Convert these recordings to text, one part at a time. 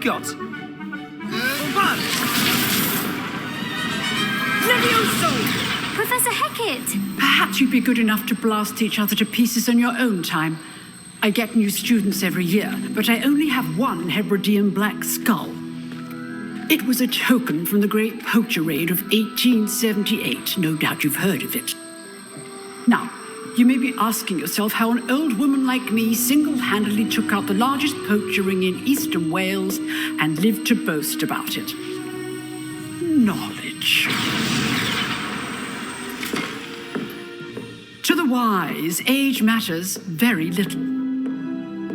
got? Levioso! Professor Hecat! Perhaps you'd be good enough to blast each other to pieces on your own time. I get new students every year, but I only have one Hebridean black skull. It was a token from the Great Poacher Raid of 1878. No doubt you've heard of it. Now, you may be asking yourself how an old woman like me single-handedly took out the largest poacher ring in eastern Wales and lived to boast about it. Knowledge. To the wise, age matters very little.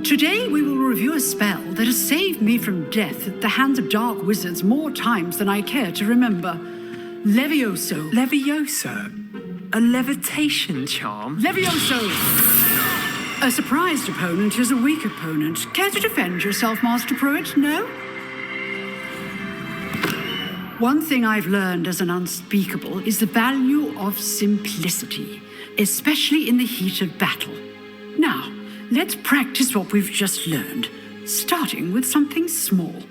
Today we will review a spell that has saved me from death at the hands of dark wizards more times than I care to remember. Levioso. Levioso? A levitation charm? Levioso! A surprised opponent is a weak opponent. Care to defend yourself, Master Pruitt? No? One thing I've learned as an unspeakable is the value of simplicity, especially in the heat of battle. Now, let's practice what we've just learned, starting with something small.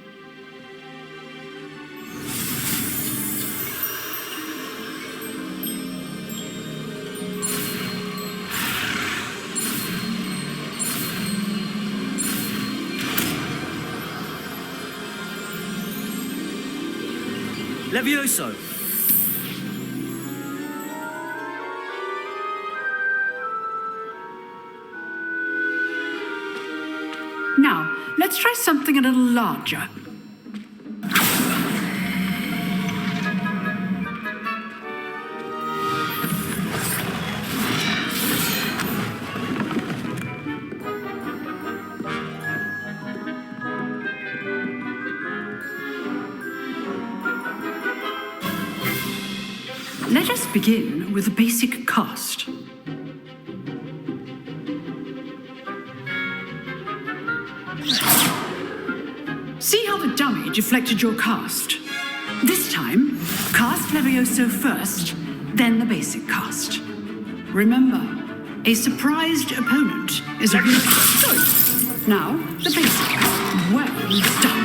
Levioso! Now, let's try something a little larger. Let us begin with the basic cast. See how the dummy deflected your cast? This time, cast Levioso first, then the basic cast. Remember, a surprised opponent is a good choice. Now, the basic. Well done.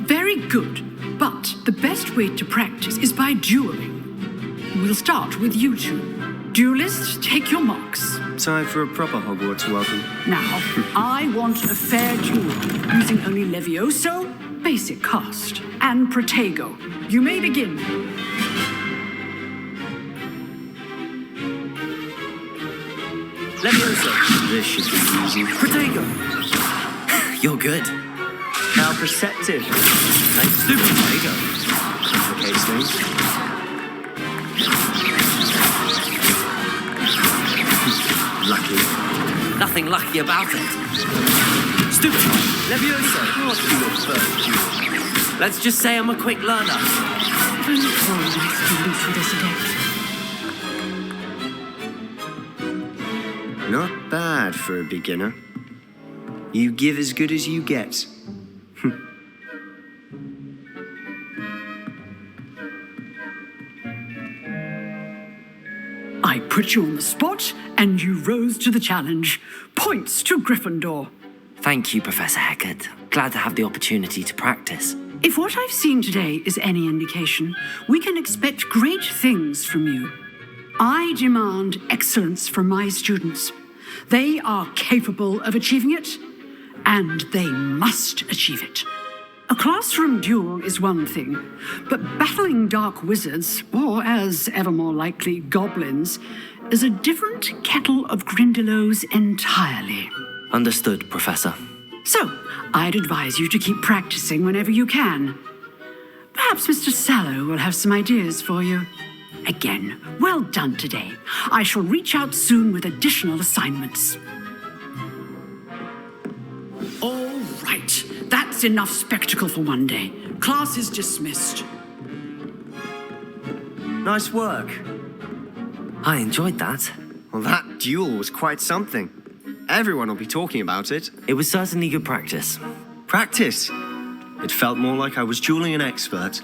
Very good, but the best way to practice is by dueling. We'll start with you two. Duelists, take your marks. Time for a proper Hogwarts welcome. Now, I want a fair duel, using only Levioso, basic cast, and Protego. You may begin. Levioso! This should be easy. Protego! You're good. How perceptive. Like super Protego. Complicates things. Lucky. Nothing lucky about it. Stupid. Levioso. What's your first duel? Let's just say I'm a quick learner. If only all my students were this adept. Not bad for a beginner. You give as good as you get. I put you on the spot, and you rose to the challenge. Points to Gryffindor. Thank you, Professor Hecat. Glad to have the opportunity to practice. If what I've seen today is any indication, we can expect great things from you. I demand excellence from my students. They are capable of achieving it, and they must achieve it. A classroom duel is one thing, but battling dark wizards, or as ever more likely, goblins, is a different kettle of Grindylows entirely. Understood, Professor. So, I'd advise you to keep practicing whenever you can. Perhaps Mr. Sallow will have some ideas for you. Again, well done today. I shall reach out soon with additional assignments. All right, that's enough spectacle for one day. Class is dismissed. Nice work. I enjoyed that. Well, that duel was quite something. Everyone will be talking about it. It was certainly good practice. Practice? It felt more like I was dueling an expert.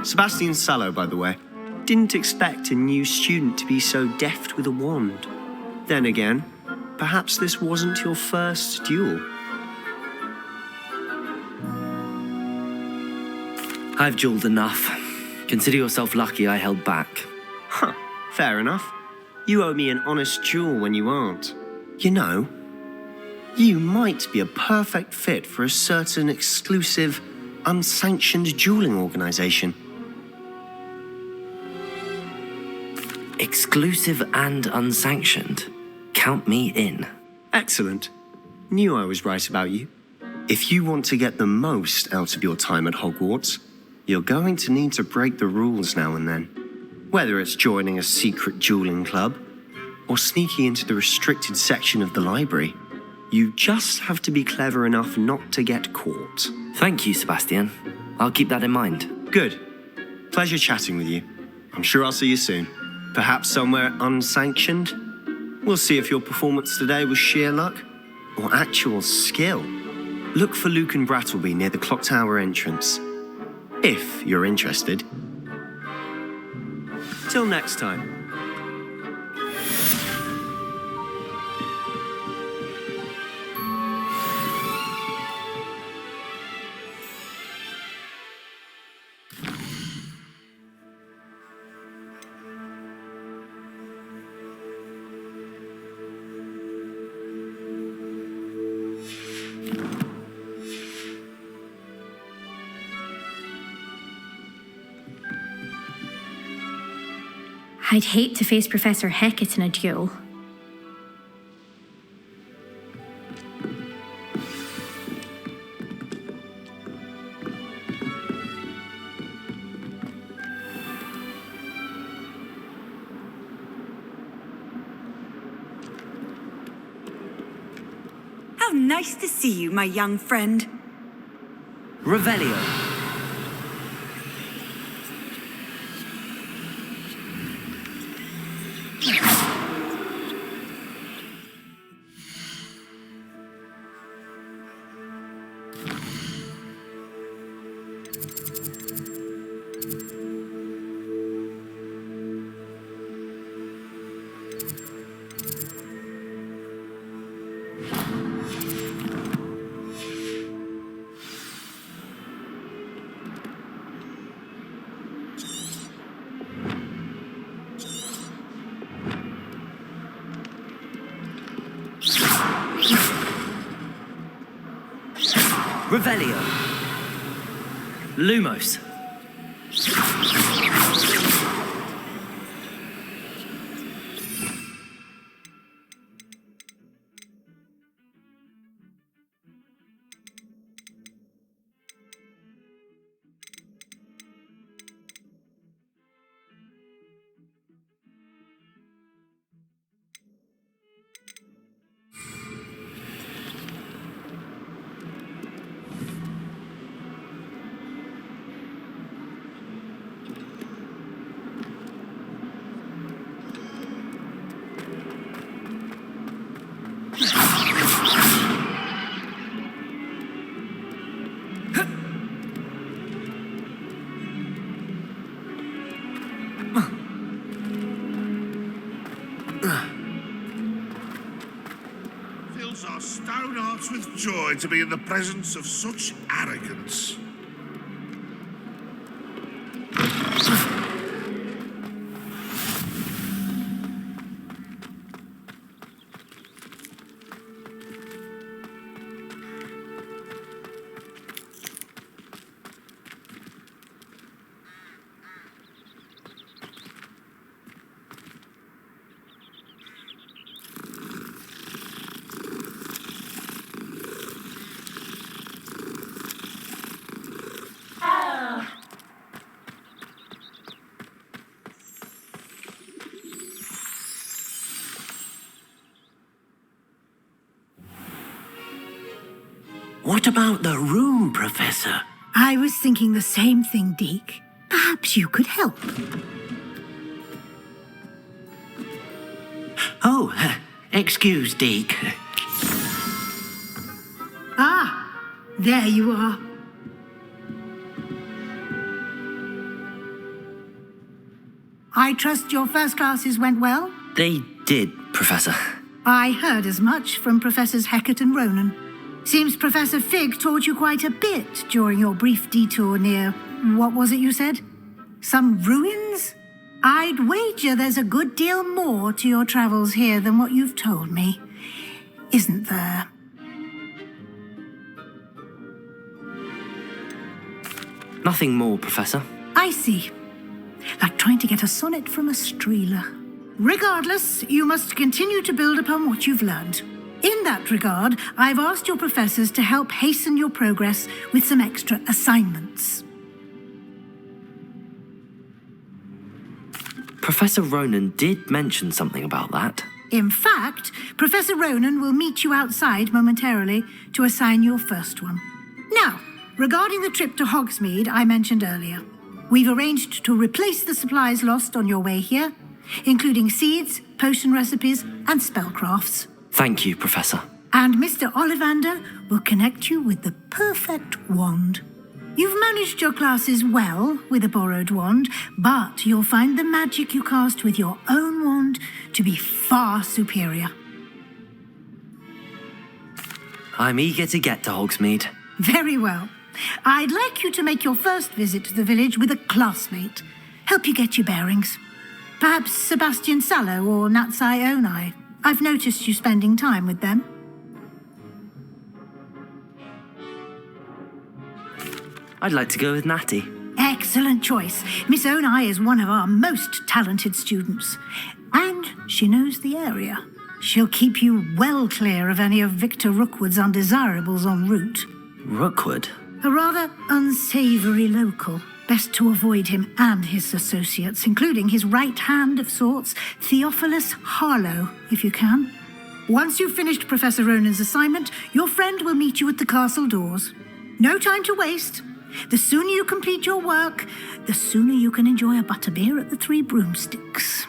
Sebastian Sallow, by the way. Didn't expect a new student to be so deft with a wand. Then again, perhaps this wasn't your first duel. I've duelled enough. Consider yourself lucky I held back. Huh, fair enough. You owe me an honest duel when you aren't. You know, you might be a perfect fit for a certain exclusive, unsanctioned dueling organization. Exclusive and unsanctioned. Count me in. Excellent. Knew I was right about you. If you want to get the most out of your time at Hogwarts, you're going to need to break the rules now and then. Whether it's joining a secret dueling club or sneaking into the restricted section of the library, you just have to be clever enough not to get caught. Thank you, Sebastian. I'll keep that in mind. Good. Pleasure chatting with you. I'm sure I'll see you soon. Perhaps somewhere unsanctioned? We'll see if your performance today was sheer luck or actual skill. Look for Luke and Brattleby near the clock tower entrance, if you're interested. Till next time. I'd hate to face Professor Hecat in a duel. How nice to see you, my young friend. Revelio. Revelio. Lumos. Fills our stone hearts with joy to be in the presence of such arrogance. What about the room, Professor? I was thinking the same thing, Deke. Perhaps you could help. Oh, excuse, Deke. Ah, there you are. I trust your first classes went well? They did, Professor. I heard as much from Professors Hecat and Ronan. Seems Professor Fig taught you quite a bit during your brief detour near, what was it you said? Some ruins? I'd wager there's a good deal more to your travels here than what you've told me. Isn't there? Nothing more, Professor. I see. Like trying to get a sonnet from a streeler. Regardless, you must continue to build upon what you've learned. In that regard, I've asked your professors to help hasten your progress with some extra assignments. Professor Ronan did mention something about that. In fact, Professor Ronan will meet you outside momentarily to assign your first one. Now, regarding the trip to Hogsmeade I mentioned earlier, we've arranged to replace the supplies lost on your way here, including seeds, potion recipes, and spellcrafts. Thank you, Professor. And Mr. Ollivander will connect you with the perfect wand. You've managed your classes well with a borrowed wand, but you'll find the magic you cast with your own wand to be far superior. I'm eager to get to Hogsmeade. Very well. I'd like you to make your first visit to the village with a classmate. Help you get your bearings. Perhaps Sebastian Sallow or Natsai Onai. I've noticed you spending time with them. I'd like to go with Natty. Excellent choice. Miss Onai is one of our most talented students. And she knows the area. She'll keep you well clear of any of Victor Rookwood's undesirables en route. Rookwood? A rather unsavory local. Best to avoid him and his associates, including his right hand of sorts, Theophilus Harlow, if you can. Once you've finished Professor Ronan's assignment, your friend will meet you at the castle doors. No time to waste. The sooner you complete your work, the sooner you can enjoy a butterbeer at the Three Broomsticks.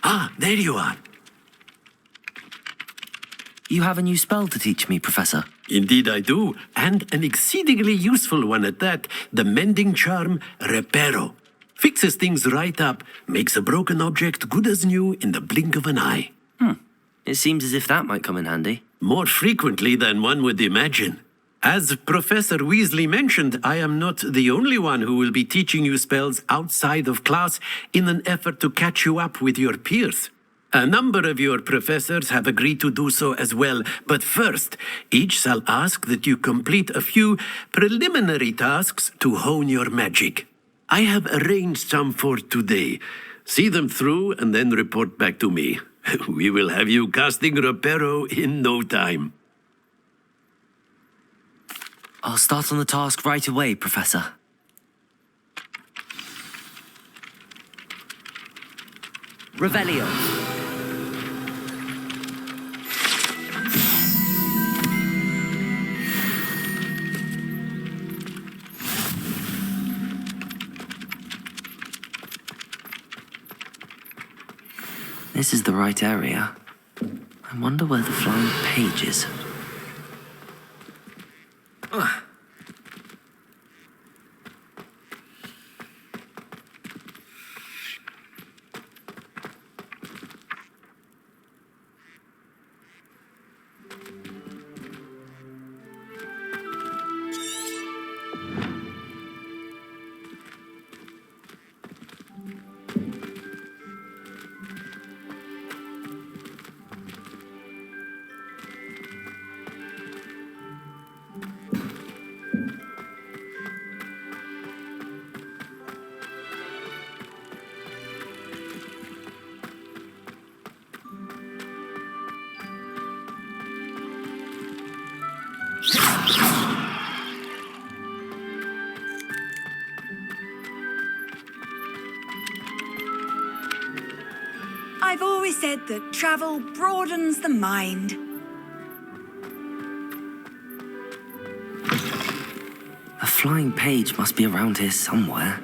Ah, there you are. You have a new spell to teach me, Professor. Indeed I do, and an exceedingly useful one at that. The mending charm, Reparo. Fixes things right up, makes a broken object good as new in the blink of an eye. It seems as if that might come in handy. More frequently than one would imagine. As Professor Weasley mentioned, I am not the only one who will be teaching you spells outside of class in an effort to catch you up with your peers. A number of your professors have agreed to do so as well, but first, each shall ask that you complete a few preliminary tasks to hone your magic. I have arranged some for today. See them through and then report back to me. We will have you casting Reparo in no time. I'll start on the task right away, Professor. Revelio. This is the right area. I wonder where the flying page is. I've always said that travel broadens the mind. A flying page must be around here somewhere.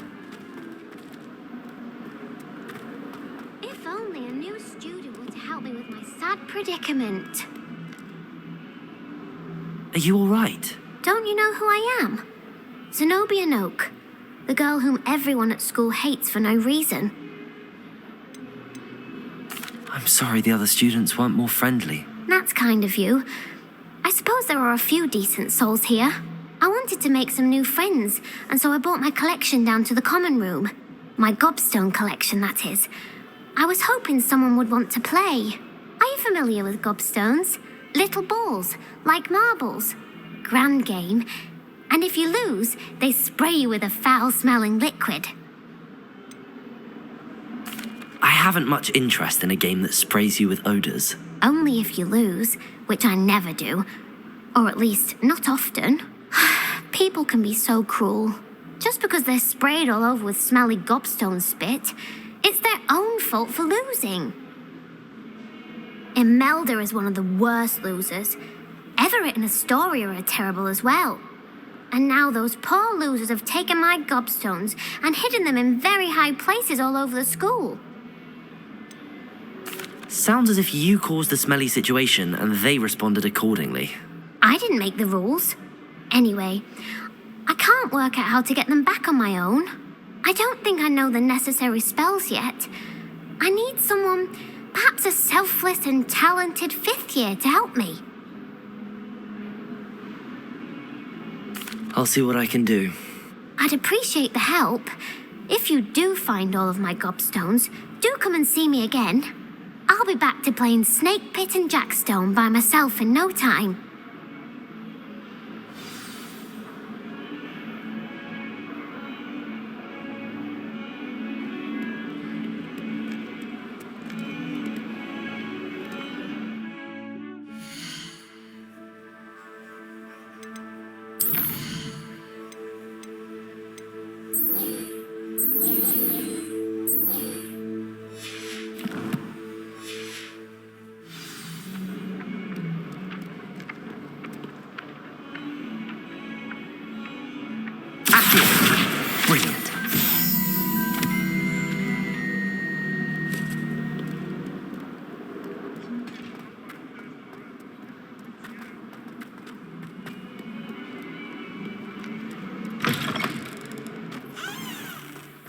If only a new student were to help me with my sad predicament. Are you all right? Don't you know who I am? Zenobia Noak, the girl whom everyone at school hates for no reason. I'm sorry the other students weren't more friendly. That's kind of you. I suppose there are a few decent souls here. I wanted to make some new friends, and so I brought my collection down to the common room. My gobstone collection, that is. I was hoping someone would want to play. Are you familiar with gobstones? Little balls, like marbles. Grand game. And if you lose, they spray you with a foul-smelling liquid. I haven't much interest in a game that sprays you with odors. Only if you lose, which I never do. Or at least, not often. People can be so cruel. Just because they're sprayed all over with smelly gobstone spit, it's their own fault for losing. Imelda is one of the worst losers. Everett and Astoria are terrible as well. And now those poor losers have taken my gobstones and hidden them in very high places all over the school. Sounds as if you caused the smelly situation and they responded accordingly. I didn't make the rules. Anyway, I can't work out how to get them back on my own. I don't think I know the necessary spells yet. I need someone, perhaps a selfless and talented fifth year to help me. I'll see what I can do. I'd appreciate the help. If you do find all of my gobstones, do come and see me again. I'll be back to playing Snake Pit and Jackstone by myself in no time. Brilliant.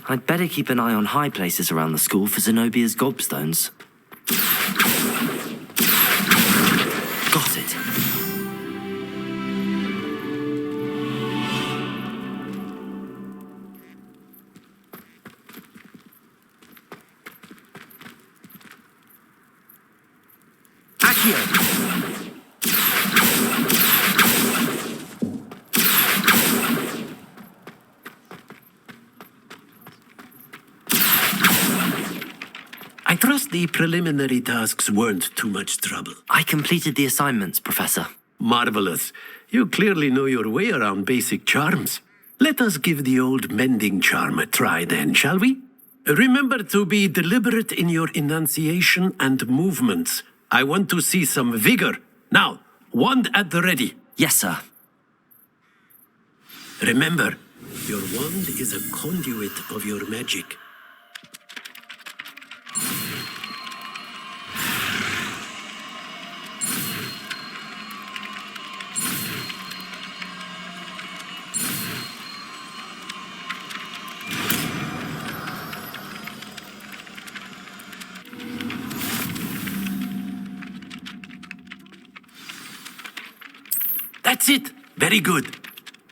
I'd better keep an eye on high places around the school for Zenobia's gobstones. Got it. I trust the preliminary tasks weren't too much trouble. I completed the assignments, Professor. Marvelous. You clearly know your way around basic charms. Let us give the old mending charm a try then, shall we? Remember to be deliberate in your enunciation and movements. I want to see some vigor. Now, wand at the ready. Yes, sir. Remember, your wand is a conduit of your magic. That's it. Very good.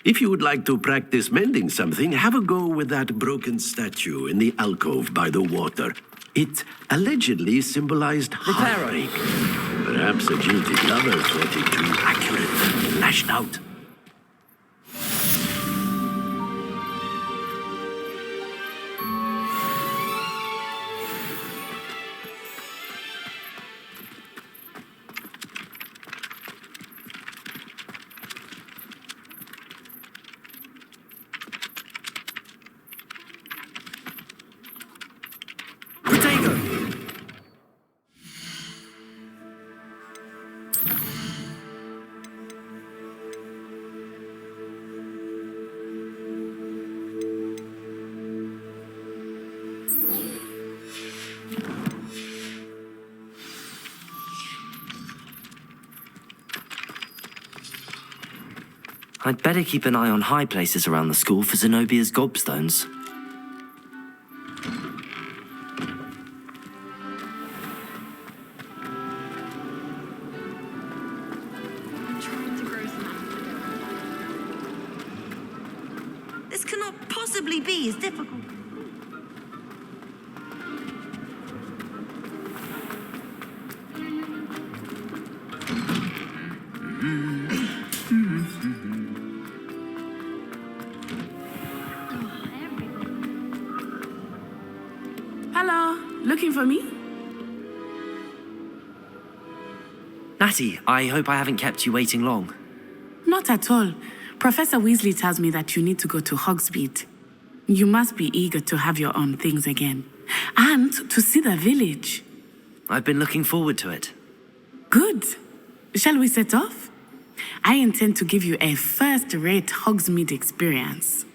If you would like to practice mending something, have a go with that broken statue in the alcove by the water. It allegedly symbolized heartbreak. Perhaps a jilted lover thought it too accurate and lashed out. I'd better keep an eye on high places around the school for Zenobia's gobstones. This cannot possibly be as difficult. Hello, looking for me? Natty, I hope I haven't kept you waiting long. Not at all. Professor Weasley tells me that you need to go to Hogsmeade. You must be eager to have your own things again. And to see the village. I've been looking forward to it. Good. Shall we set off? I intend to give you a first-rate Hogsmeade experience.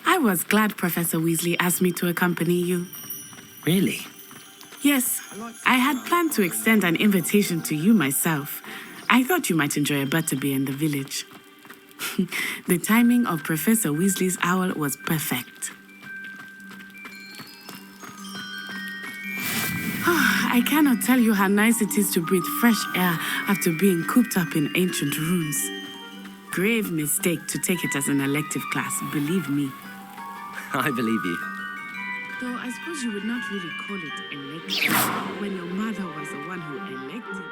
I was glad Professor Weasley asked me to accompany you. Really? Yes, I had planned to extend an invitation to you myself. I thought you might enjoy a butterbeer in the village. The timing of Professor Weasley's owl was perfect. I cannot tell you how nice it is to breathe fresh air after being cooped up in ancient ruins. Grave mistake to take it as an elective class, believe me. I believe you. Though I suppose you would not really call it elective when your mother was the one who elected.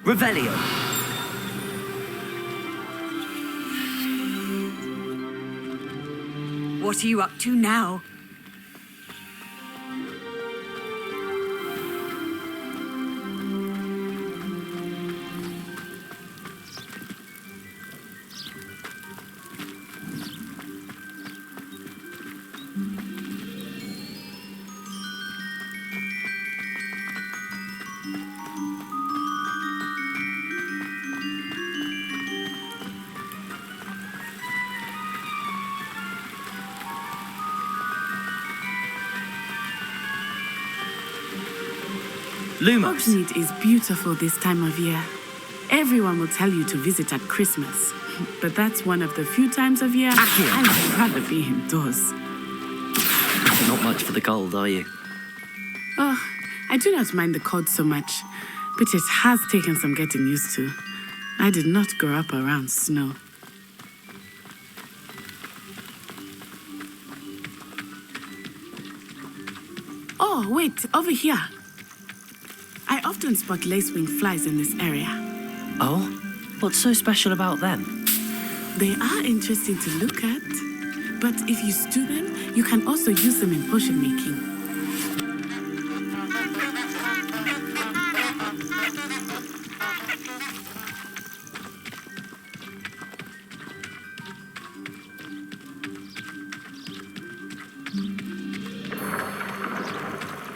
Revelio. What are you up to now? Lumos. Hogsmeade is beautiful this time of year. Everyone will tell you to visit at Christmas, but that's one of the few times of year I would rather be indoors. Not much for the cold, are you? Oh, I do not mind the cold so much, but it has taken some getting used to. I did not grow up around snow. Oh, wait, over here. I often spot lacewing flies in this area. Oh? What's so special about them? They are interesting to look at, but if you stew them, you can also use them in potion making.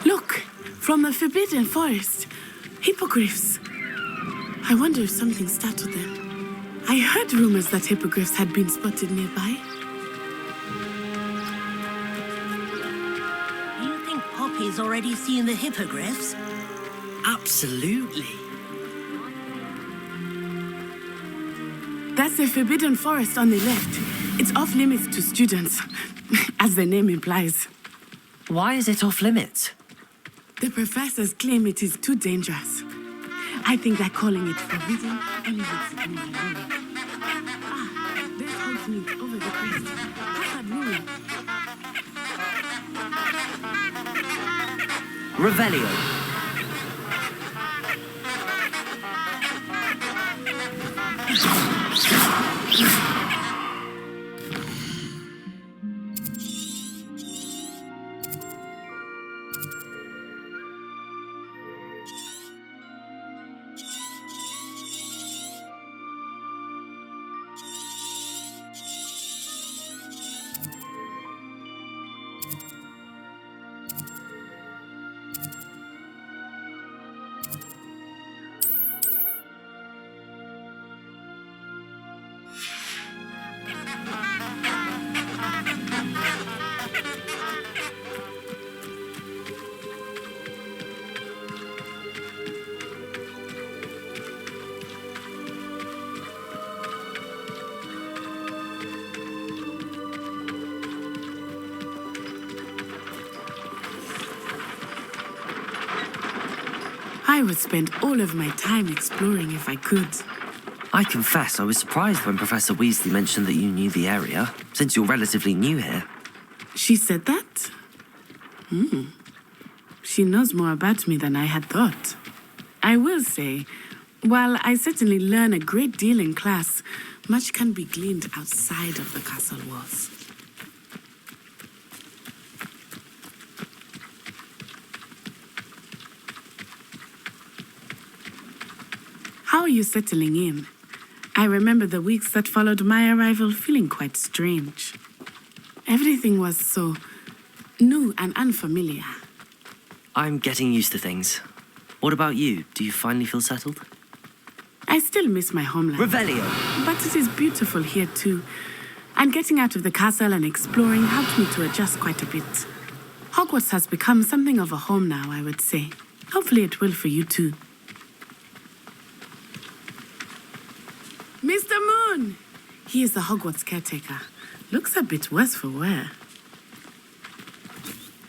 Look, from the Forbidden Forest, hippogriffs. I wonder if something startled them. I heard rumors that hippogriffs had been spotted nearby. others already seen the hippogriffs? Absolutely. That's the Forbidden Forest on the left. It's off limits to students, as the name implies. Why is it off limits? The professors claim it is too dangerous. I think that calling it forbidden elevates it in my room. Ah, there's Hogsmeade over the crest. How's that moving? Revelio. I would spend all of my time exploring if I could. I confess I was surprised when Professor Weasley mentioned that you knew the area, since you're relatively new here. She said that? She knows more about me than I had thought. I will say, while I certainly learn a great deal in class, much can be gleaned outside of the castle walls. How are you settling in? I remember the weeks that followed my arrival feeling quite strange. Everything was so new and unfamiliar. I'm getting used to things. What about you? Do you finally feel settled? I still miss my homeland. Revelio! But it is beautiful here too. And getting out of the castle and exploring helped me to adjust quite a bit. Hogwarts has become something of a home now, I would say. Hopefully it will for you too. Mr. Moon! He is the Hogwarts caretaker. Looks a bit worse for wear.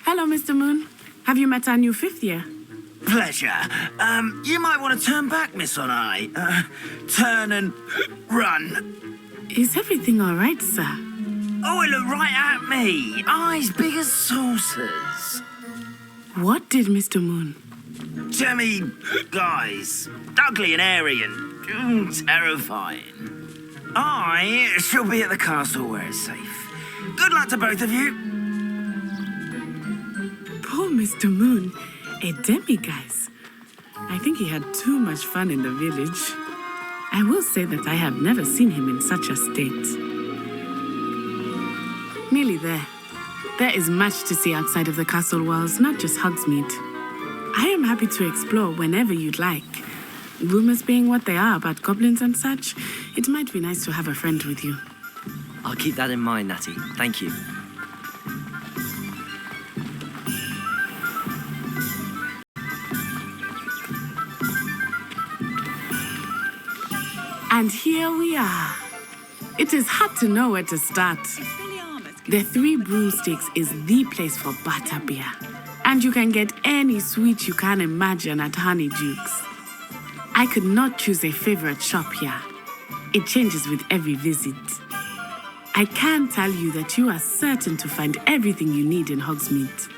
Hello, Mr. Moon. Have you met our new fifth year? Pleasure. You might want to turn back, Miss Onai. Turn and run. Is everything all right, sir? Oh, it looked right at me. Eyes big as saucers. What did Mr. Moon? Jemmy, guys. Ugly and airy and terrifying. I shall be at the castle where it's safe. Good luck to both of you. Poor Mr. Moon. A demiguise. I think he had too much fun in the village. I will say that I have never seen him in such a state. Nearly there. There is much to see outside of the castle walls, not just Hogsmeade. I am happy to explore whenever you'd like. Rumors being what they are about goblins and such, it might be nice to have a friend with you. I'll keep that in mind, Natty. Thank you. And here we are. It is hard to know where to start. The Three Broomsticks is the place for butterbeer. And you can get any sweet you can imagine at Honeyduke's. I could not choose a favorite shop here. It changes with every visit. I can tell you that you are certain to find everything you need in Hogsmeade.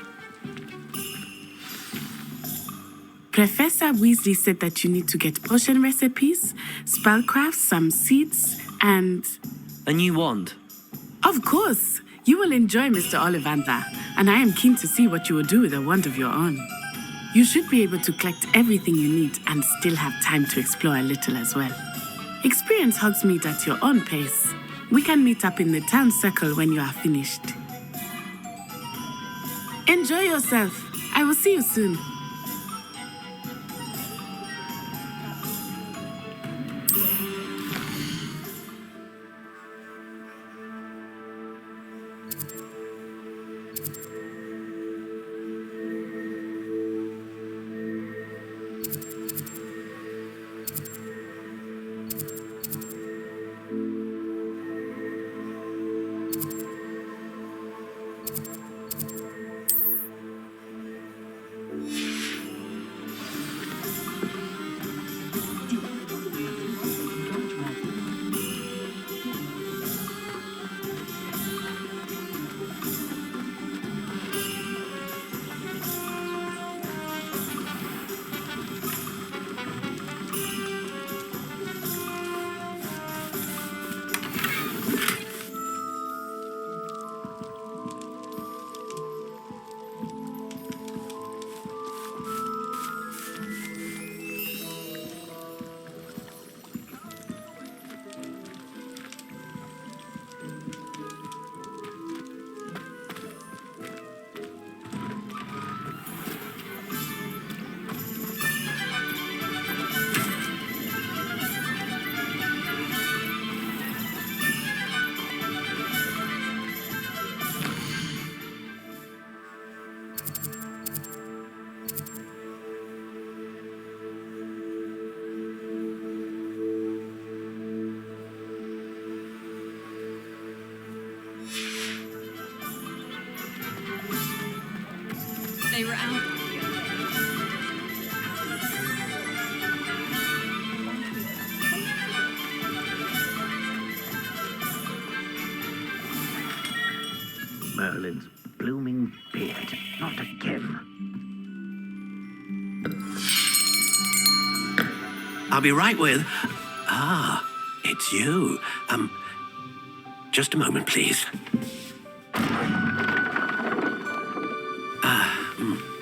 Professor Weasley said that you need to get potion recipes, spellcrafts, some seeds, and... A new wand? Of course! You will enjoy Mr. Ollivander, and I am keen to see what you will do with a wand of your own. You should be able to collect everything you need and still have time to explore a little as well. Experience Hogsmeade at your own pace. We can meet up in the town circle when you are finished. Enjoy yourself. I will see you soon. they were out. Merlin's blooming beard. Not again. I'll be right with... Ah, it's you. Just a moment, please.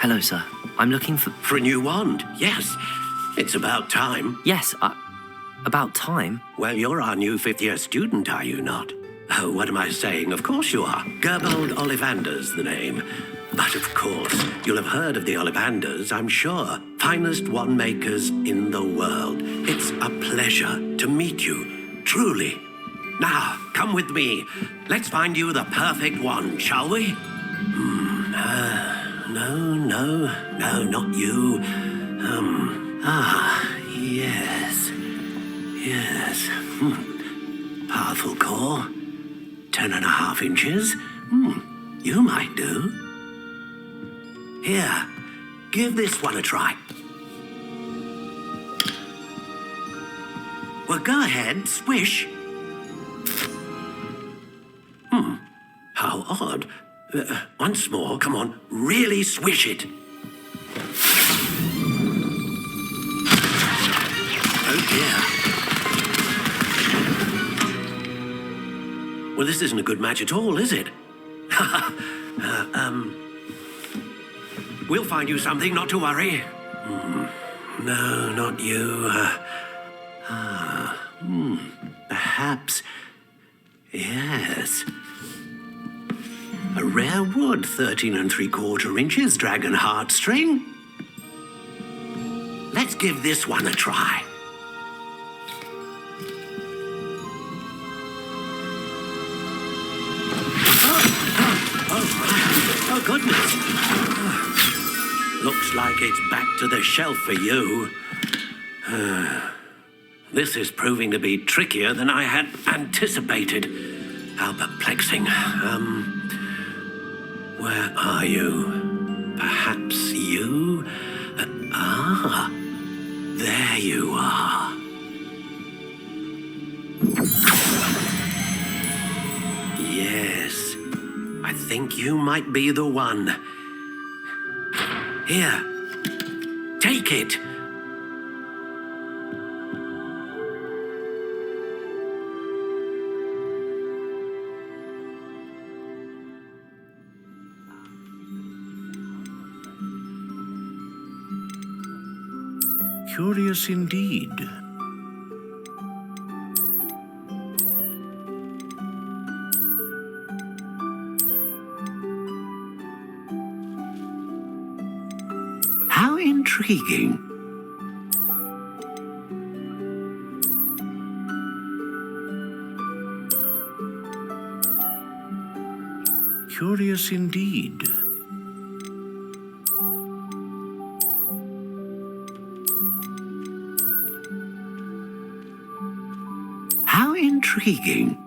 Hello, sir. I'm looking for... For a new wand, yes. It's about time. Yes, about time? Well, you're our new fifth-year student, are you not? Oh, what am I saying? Of course you are. Gerbold Ollivander's the name. But of course, you'll have heard of the Ollivanders, I'm sure. Finest wand makers in the world. It's a pleasure to meet you, truly. Now, come with me. Let's find you the perfect wand, shall we? No, not you. Yes. Powerful core. 10.5 inches. You might do. Here, give this one a try. Well, go ahead, swish. How odd. Once more, come on, really swish it. Oh dear. Well, this isn't a good match at all, is it? We'll find you something, not to worry. No, not you. Perhaps. Yes. A rare wood, 13 3/4 inches, dragon heartstring. Let's give this one a try. Oh, goodness. Looks like it's back to the shelf for you. This is proving to be trickier than I had anticipated. How perplexing. Where are you? Perhaps you? There you are. Yes, I think you might be the one. Here, take it. Curious indeed. How intriguing. Curious indeed. How intriguing.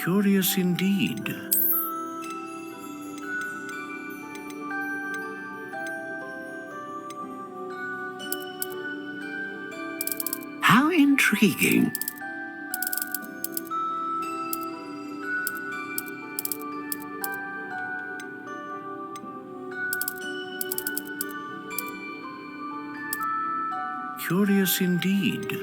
Curious indeed. How intriguing. Curious indeed.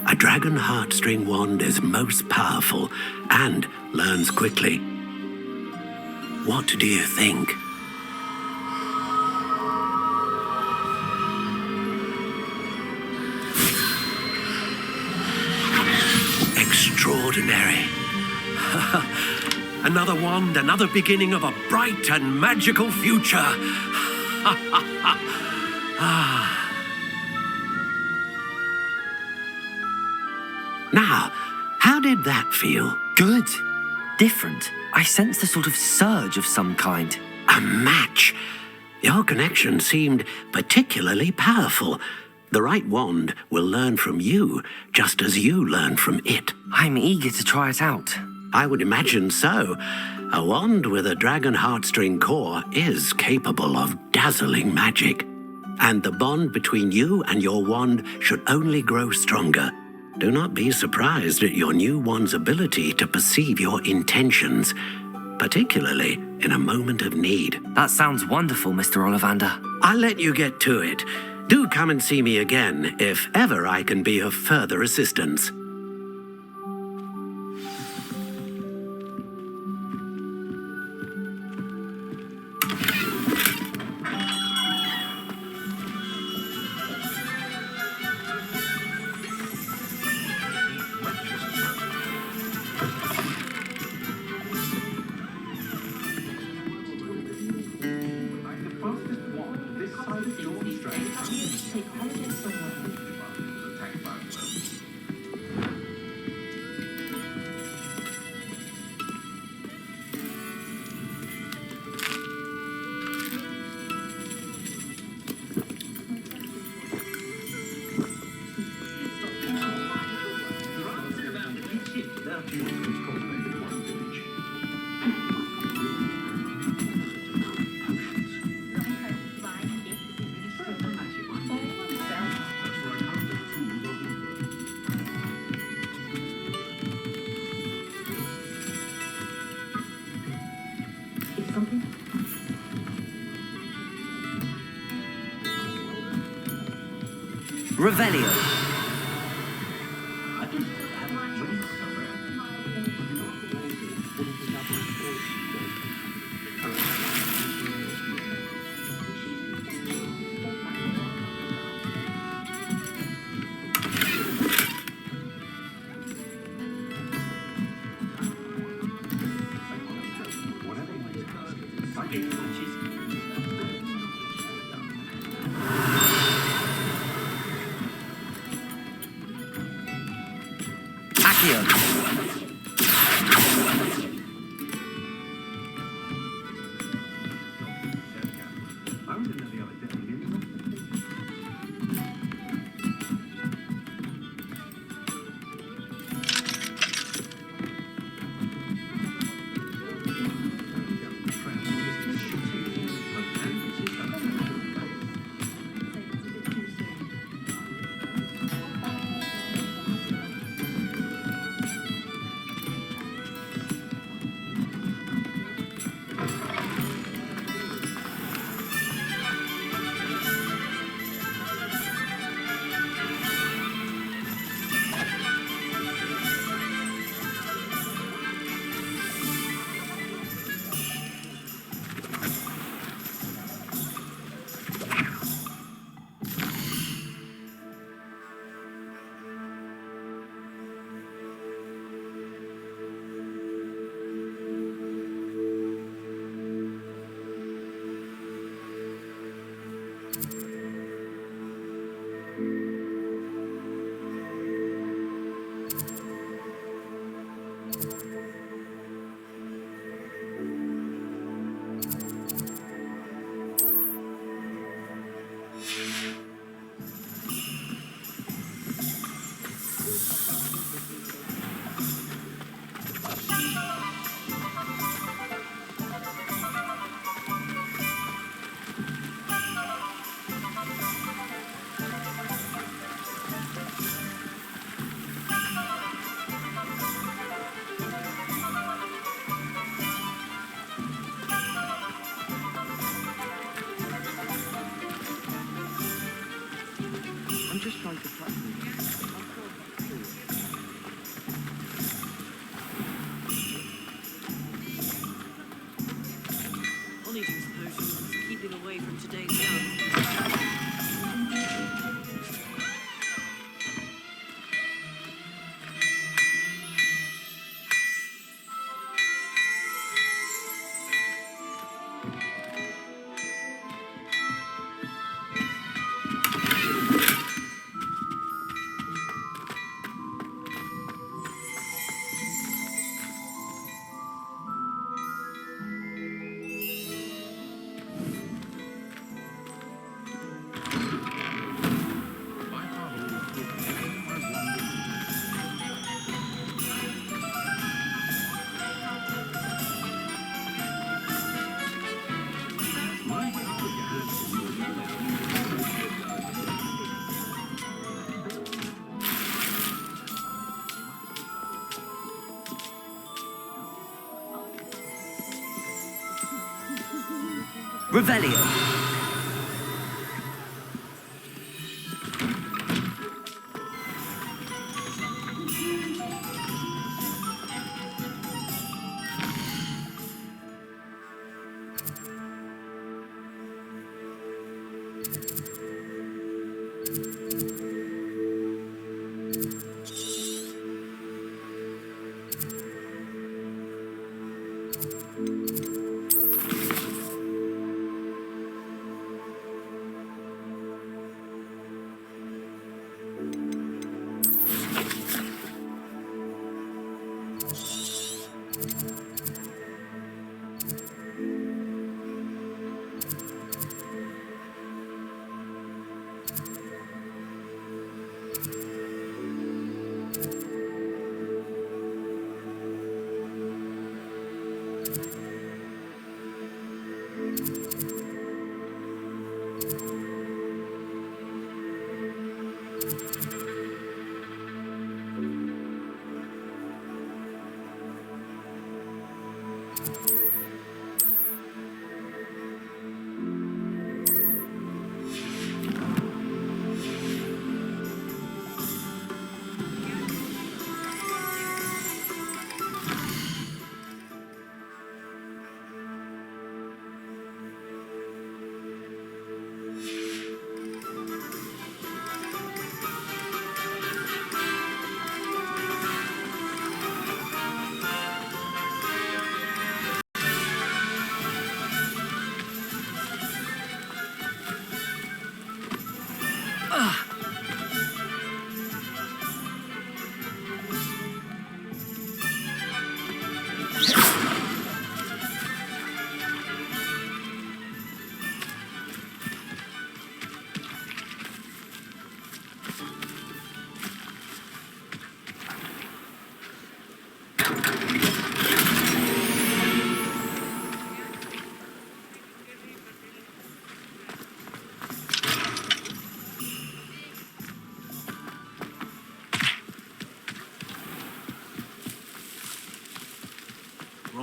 A dragon heartstring wand is most powerful and learns quickly. What do you think? Extraordinary. Another wand, another beginning of a bright and magical future. Now, how did that feel? Good. Different. I sensed a sort of surge of some kind. A match. Your connection seemed particularly powerful. The right wand will learn from you, just as you learn from it. I'm eager to try it out. I would imagine so. A wand with a dragon heartstring core is capable of dazzling magic. And the bond between you and your wand should only grow stronger. Do not be surprised at your new wand's ability to perceive your intentions, particularly in a moment of need. That sounds wonderful, Mr. Ollivander. I'll let you get to it. Do come and see me again if ever I can be of further assistance. Revelio. Revelio.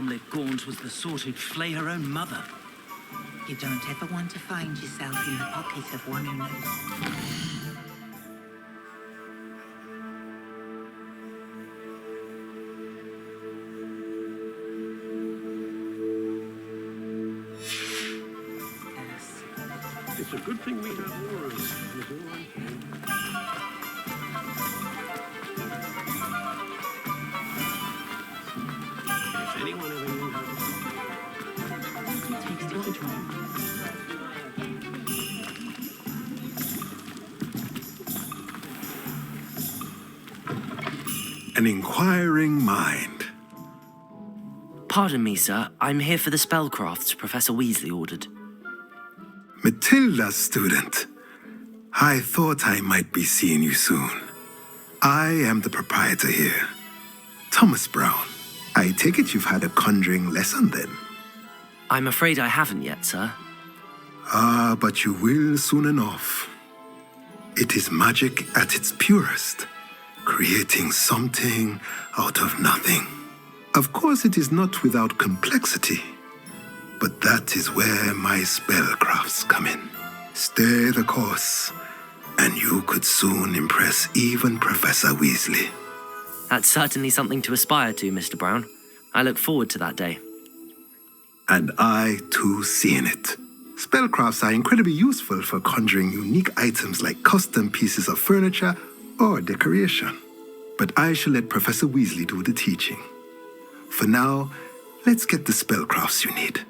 Bromley Gaunt was the sort who'd flay her own mother. You don't ever want to find yourself in the pocket of one who knows. It's a good thing we have wars. If anyone ever knew how An inquiring mind. Pardon me, sir. I'm here for the spellcrafts Professor Weasley ordered. Matilda, student. I thought I might be seeing you soon. I am the proprietor here, Thomas Brown. I take it you've had a conjuring lesson then? I'm afraid I haven't yet, sir. Ah, but you will soon enough. It is magic at its purest, creating something out of nothing. Of course, it is not without complexity, but that is where my spellcrafts come in. Stay the course, and you could soon impress even Professor Weasley. That's certainly something to aspire to, Mr. Brown. I look forward to that day. And I, too, seeing it. Spellcrafts are incredibly useful for conjuring unique items like custom pieces of furniture or decoration. But I shall let Professor Weasley do the teaching. For now, let's get the spellcrafts you need.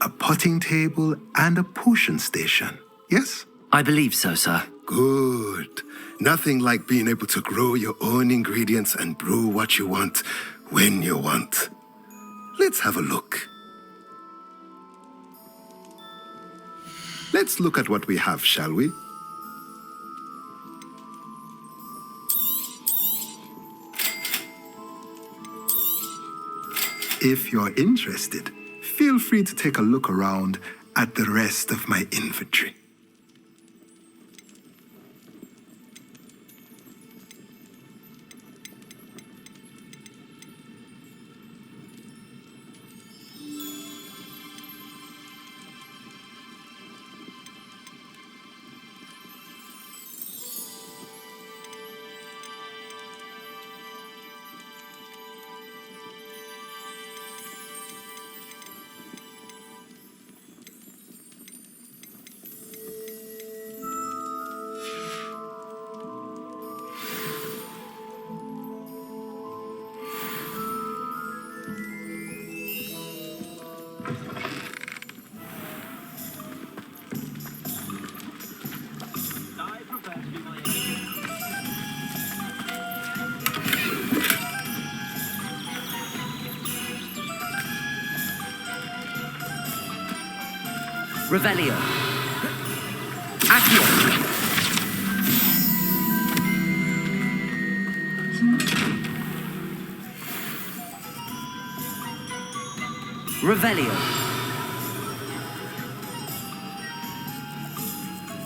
A potting table and a potion station, yes? I believe so, sir. Good. Nothing like being able to grow your own ingredients and brew what you want when you want. Let's have a look. Let's look at what we have, shall we? If you're interested, feel free to take a look around at the rest of my inventory. Revelio. Accio. Revelio.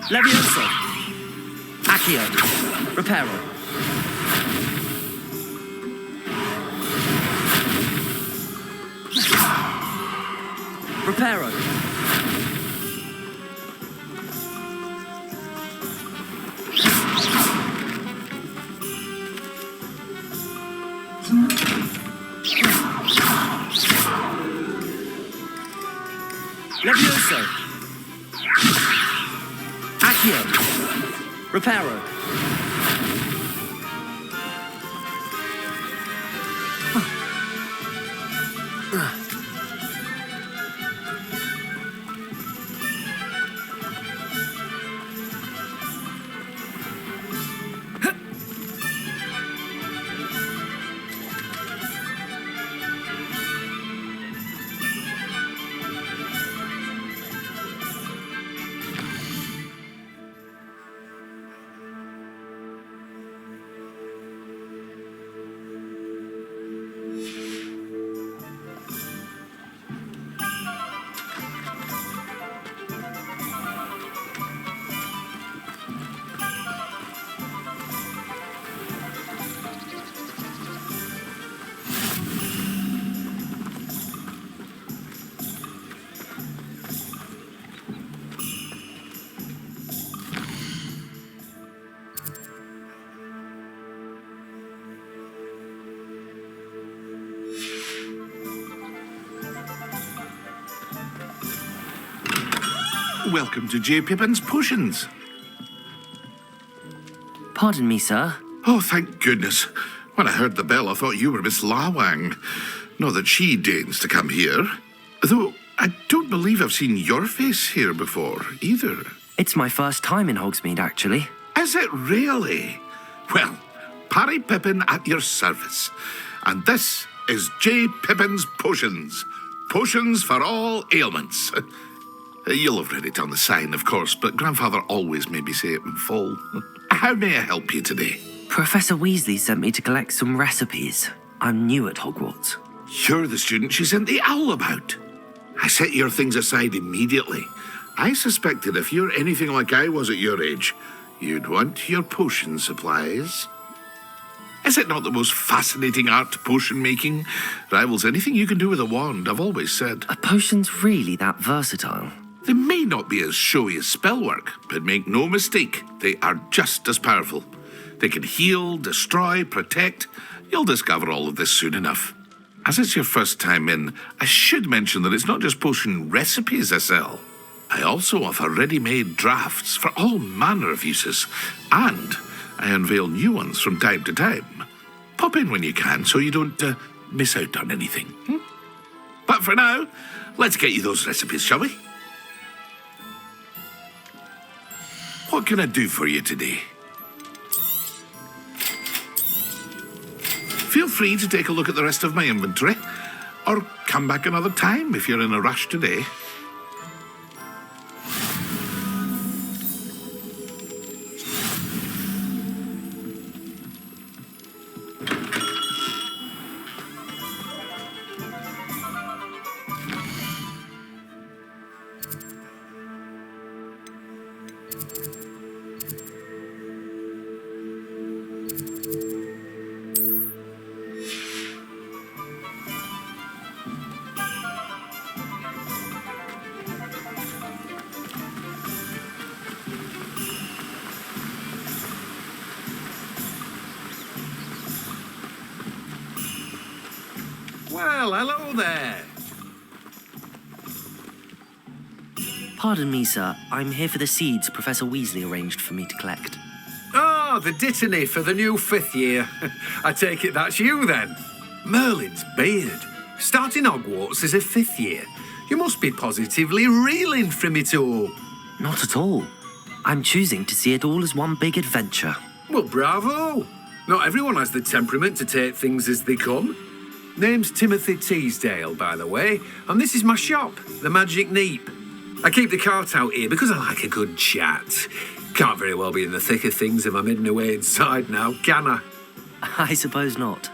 Levioso. Accio. Reparo. Reparo. Levioso. Accio. Reparo. Welcome to J. Pippin's Potions. Pardon me, sir. Oh, thank goodness. When I heard the bell, I thought you were Miss Lawang. Not that she deigns to come here. Though I don't believe I've seen your face here before, either. It's my first time in Hogsmeade, actually. Is it really? Well, Parry Pippin at your service. And this is J. Pippin's Potions. Potions for all ailments. You'll have read it on the sign, of course, but Grandfather always made me say it in full. How may I help you today? Professor Weasley sent me to collect some recipes. I'm new at Hogwarts. You're the student she sent the owl about. I set your things aside immediately. I suspected if you're anything like I was at your age, you'd want your potion supplies. Is it not the most fascinating art, potion making? Rivals anything you can do with a wand, I've always said. Are potions really that versatile? They may not be as showy as spellwork, but make no mistake, they are just as powerful. They can heal, destroy, protect. You'll discover all of this soon enough. As it's your first time in, I should mention that it's not just potion recipes I sell. I also offer ready-made drafts for all manner of uses, and I unveil new ones from time to time. Pop in when you can so you don't miss out on anything. But for now, let's get you those recipes, shall we? What can I do for you today? Feel free to take a look at the rest of my inventory, or come back another time if you're in a rush today. Well, hello there. Pardon me, sir. I'm here for the seeds Professor Weasley arranged for me to collect. Oh, the dittany for the new 5th year. I take it that's you, then. Merlin's beard. Starting Hogwarts as a 5th year. You must be positively reeling from it all. Not at all. I'm choosing to see it all as one big adventure. Well, bravo. Not everyone has the temperament to take things as they come. Name's Timothy Teasdale, by the way, and this is my shop, the Magic Neep. I keep the cart out here because I like a good chat. Can't very well be in the thick of things if I'm hidden away inside now, can I? I suppose not.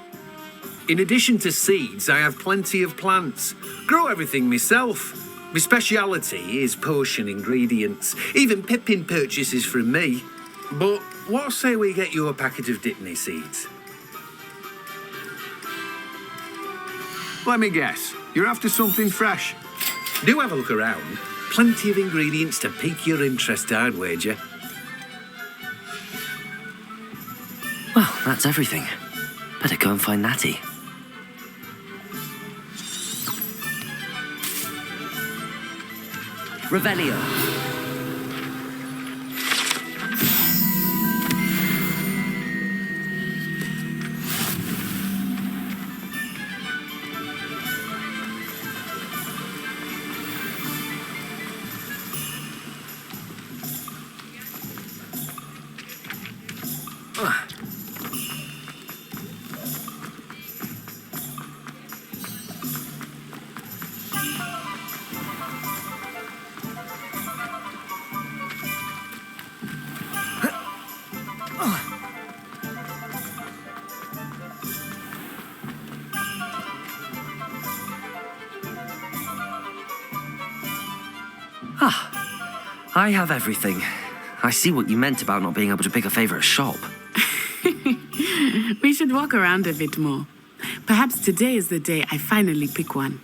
In addition to seeds, I have plenty of plants. Grow everything myself. My speciality is potion ingredients. Even Pippin purchases from me. But what say we get you a packet of Dittany seeds? Let me guess. You're after something fresh. Do have a look around. Plenty of ingredients to pique your interest, I'd wager. Well, that's everything. Better go and find Natty. Revelio. I have everything. I see what you meant about not being able to pick a favourite shop. We should walk around a bit more. Perhaps today is the day I finally pick one.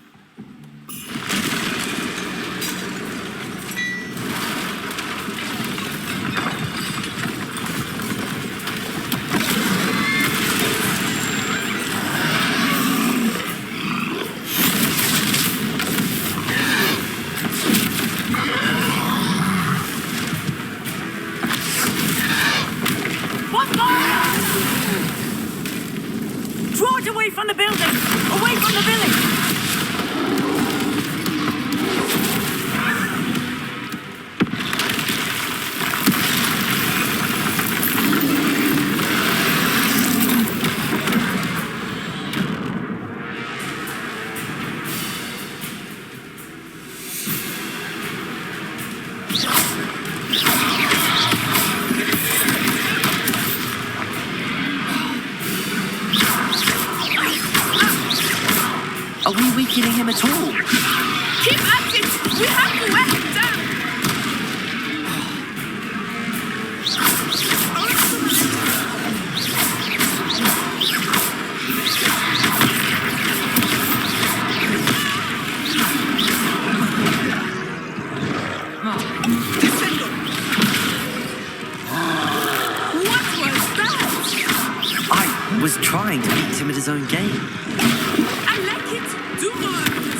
Draw it away from the building! Away from the village! Are we weakening him at all? Keep at it! We have to wear him down! What was that? I was trying to beat him at his own game. I like it. Do more of it.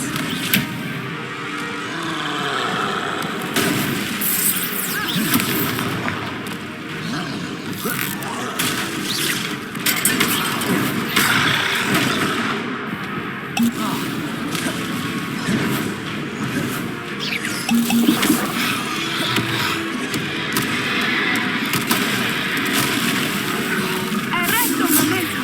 Arresto un momento.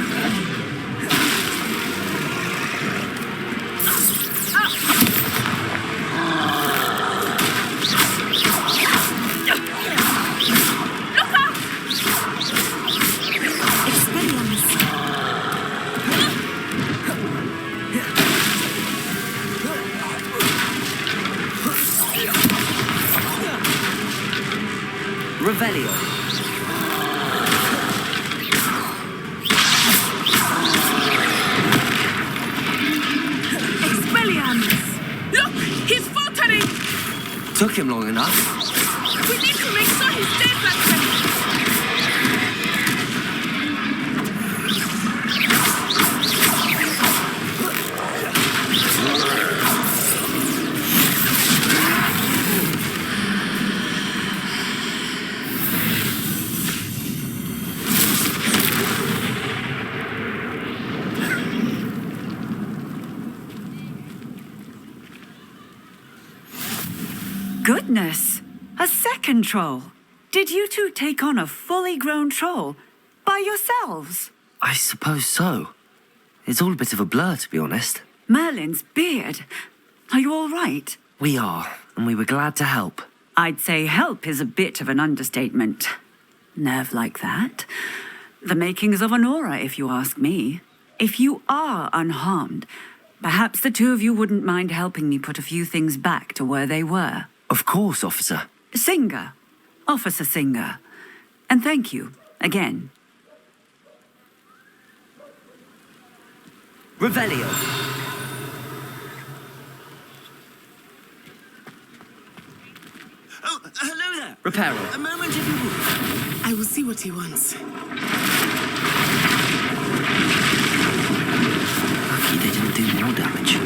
Revelio. Expelliarmus! Look! He's faltering! Took him long enough. We need to make sure he stays like that! Goodness! A second troll! Did you two take on a fully grown troll? By yourselves? I suppose so. It's all a bit of a blur, to be honest. Merlin's beard. Are you all right? We are. and we were glad to help. I'd say help is a bit of an understatement. Nerve like that. The makings of an aura, if you ask me. If you are unharmed, perhaps the two of you wouldn't mind helping me put a few things back to where they were. Of course, officer. Singer. Officer Singer. And thank you, again. Revelio. Oh, hello there. Reparo. A moment, if you would. I will see what he wants. Lucky they didn't do more damage.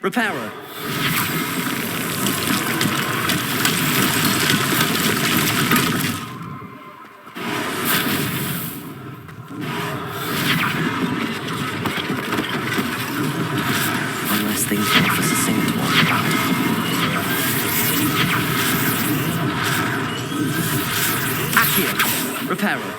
Reparo. One less thing for Officer Singer to worry about. Accio. Reparo.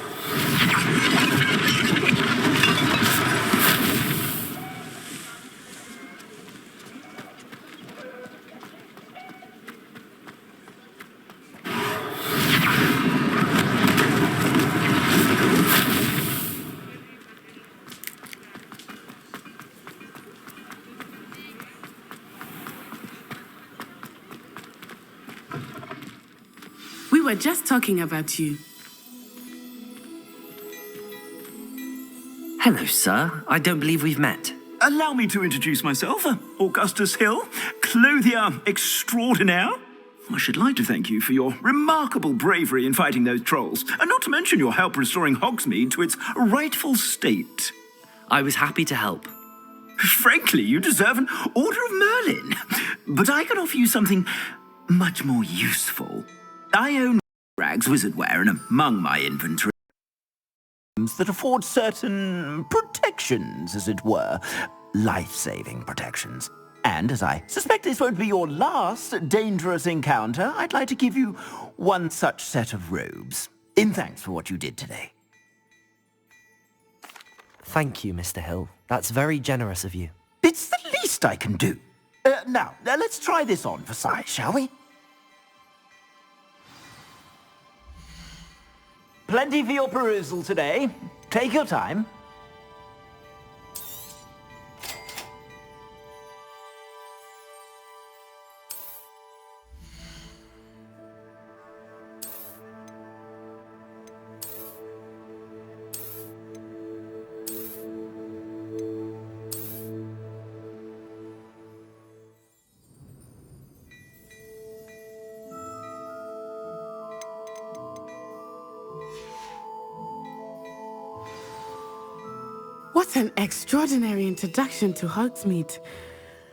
We were just talking about you. Hello, sir. I don't believe we've met. Allow me to introduce myself, Augustus Hill, clothier extraordinaire. I should like to thank you for your remarkable bravery in fighting those trolls, and not to mention your help restoring Hogsmeade to its rightful state. I was happy to help. Frankly, you deserve an Order of Merlin. But I can offer you something much more useful. I own rags wizardware, and among my inventory that afford certain protections, as it were. Life-saving protections. And as I suspect this won't be your last dangerous encounter, I'd like to give you one such set of robes, in thanks for what you did today. Thank you, Mr. Hill. That's very generous of you. It's the least I can do. Now, let's try this on for size, shall we? Plenty for your perusal today. Take your time. What an extraordinary introduction to Hogsmeade.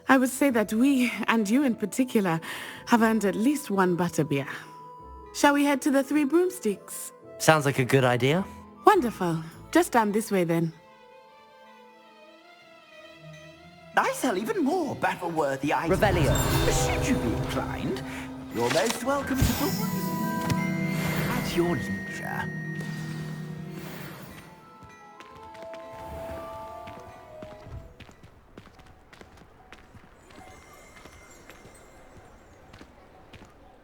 I would say that we, and you in particular, have earned at least one butterbeer. Shall we head to the Three Broomsticks? Sounds like a good idea. Wonderful. Just down this way then. I sell even more battle-worthy items. Revelio. Should you be inclined, you're most welcome to peruse at your leisure.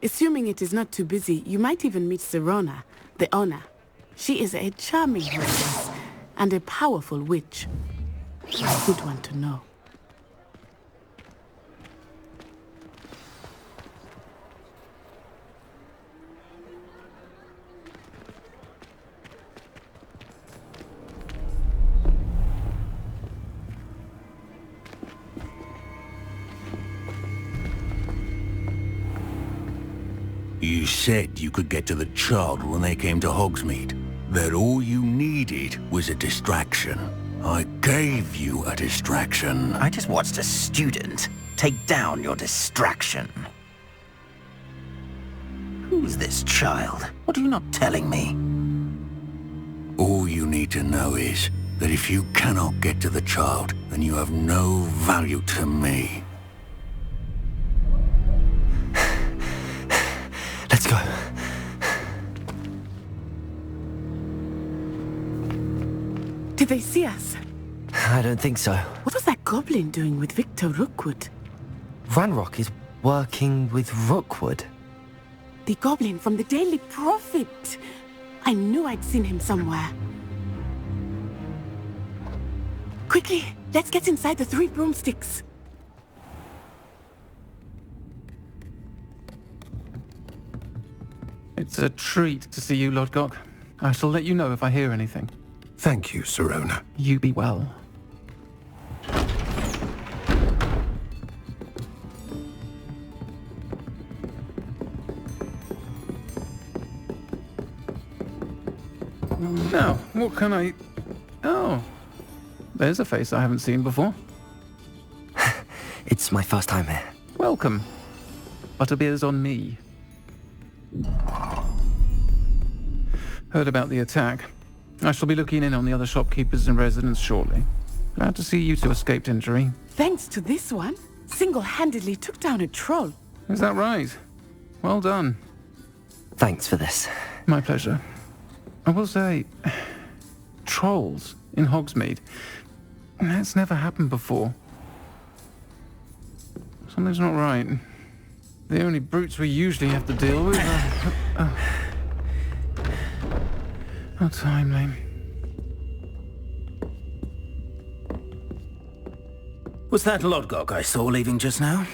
Assuming it is not too busy, you might even meet Sirona, the owner. She is a charming hostess and a powerful witch. A good one to know. You said you could get to the child when they came to Hogsmeade. That all you needed was a distraction. I gave you a distraction. I just watched a student take down your distraction. Who's this child? What are you not telling me? All you need to know is, that if you cannot get to the child, then you have no value to me. Let's go. Did they see us? I don't think so. What was that goblin doing with Victor Rookwood? Ranrock is working with Rookwood. The goblin from the Daily Prophet. I knew I'd seen him somewhere. Quickly, let's get inside the 3 broomsticks. It's a treat to see you, Lodgok. I shall let you know if I hear anything. Thank you, Sirona. You be well. Now, what can I... Oh, there's a face I haven't seen before. It's my first time here. Welcome. Butterbeer's on me. Heard about the attack. I shall be looking in on the other shopkeepers and residents shortly. Glad to see you two escaped injury. Thanks to this one, single-handedly took down a troll. Is that right? Well done. Thanks for this. My pleasure. I will say, trolls in Hogsmeade. That's never happened before. Something's not right. The only brutes we usually have to deal with are... How timely. Was that Lodgok I saw leaving just now?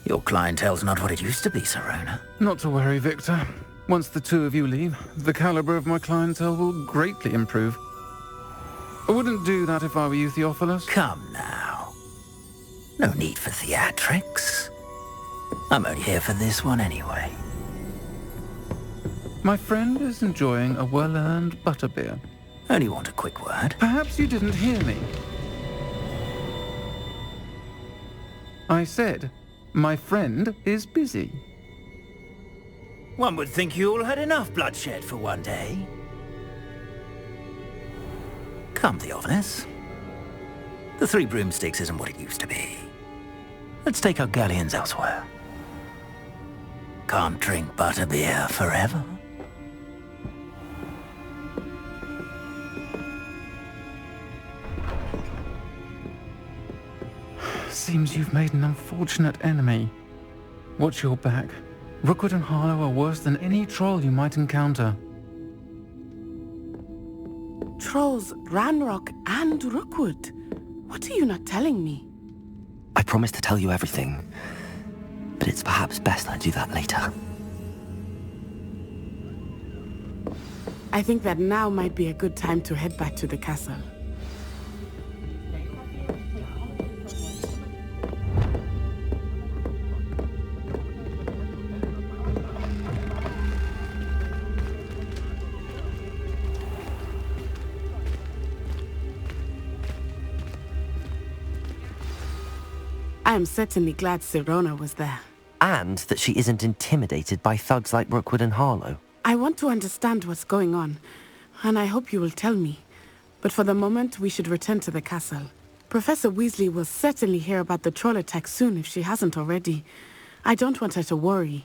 Your clientele's not what it used to be, Sirona. Not to worry, Victor. Once the two of you leave, the caliber of my clientele will greatly improve. I wouldn't do that if I were you, Theophilus. Come now. No need for theatrics. I'm only here for this one anyway. My friend is enjoying a well-earned butterbeer. Only want a quick word. Perhaps you didn't hear me. I said, my friend is busy. One would think you all had enough bloodshed for one day. Come, Theophilus. The 3 broomsticks isn't what it used to be. Let's take our galleons elsewhere. Can't drink butterbeer forever. Seems you've made an unfortunate enemy. Watch your back. Rookwood and Harlow are worse than any troll you might encounter. Trolls, Ranrock, and Rookwood. What are you not telling me? I promised to tell you everything, but it's perhaps best I do that later. I think that now might be a good time to head back to the castle. I am certainly glad Sirona was there. And that she isn't intimidated by thugs like Rookwood and Harlow. I want to understand what's going on, and I hope you will tell me. But for the moment, we should return to the castle. Professor Weasley will certainly hear about the troll attack soon if she hasn't already. I don't want her to worry.